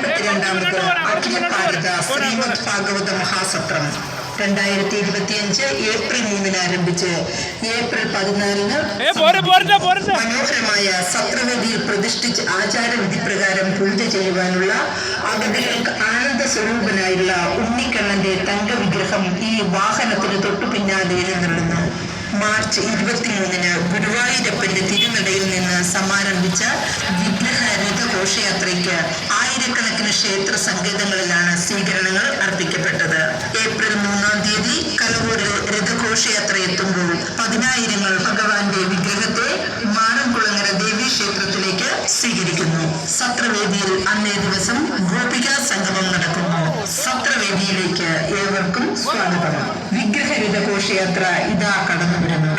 42ാമത് അഖില ഭാരത ശ്രീമദ് ഭാഗവത മഹാസത്രം 2025 April 3 ആരംഭിച്ച് April 14 മനോഹരമായ സത്രവേദിയിൽ പ്രതിഷ്ഠിച്ച് ആചാരവിധി പ്രകാരം പൂജ ചെയ്യുവാനുള്ള അഗതികൾക്ക് ആനന്ദ സ്വരൂപനായുള്ള ഉണ്ണിക്കണ്ണന്റെ തങ്കവിഗ്രഹം ഈ വാഹനത്തിന് തൊട്ടു പിന്നാലെ എഴുന്നള്ളുന്നു. മാർച്ച് 23 ഗുരുവായൂരപ്പന്റെ തിരുനടയിൽ നിന്ന് സമാരംഭിച്ച വിഗ്രഹ രഥഘോഷയാത്രയ്ക്ക് ആയിരക്കണക്കിന് ക്ഷേത്ര സങ്കേതങ്ങളിലാണ് സ്വീകരണങ്ങൾ അർപ്പിക്കപ്പെട്ടത്. ഏപ്രിൽ 3 കലവൂരിൽ രഥഘോഷയാത്ര എത്തുമ്പോൾ 10,000 ഭഗവാന്റെ വിഗ്രഹത്തെ മാറൻകുളങ്ങര ദേവീക്ഷേത്രത്തിലേക്ക് സ്വീകരിക്കുന്നു. സത്രവേദിയിൽ അന്നേ ദിവസം ഗോപികാ സംഗമം നടക്കുന്നു. സത്രവേദിയിലേക്ക് ഏവർക്കും സ്വാഗതം. വിഗ്രഹ രഥഘോഷയാത്ര ഇതാ കടന്നു വരുന്നു.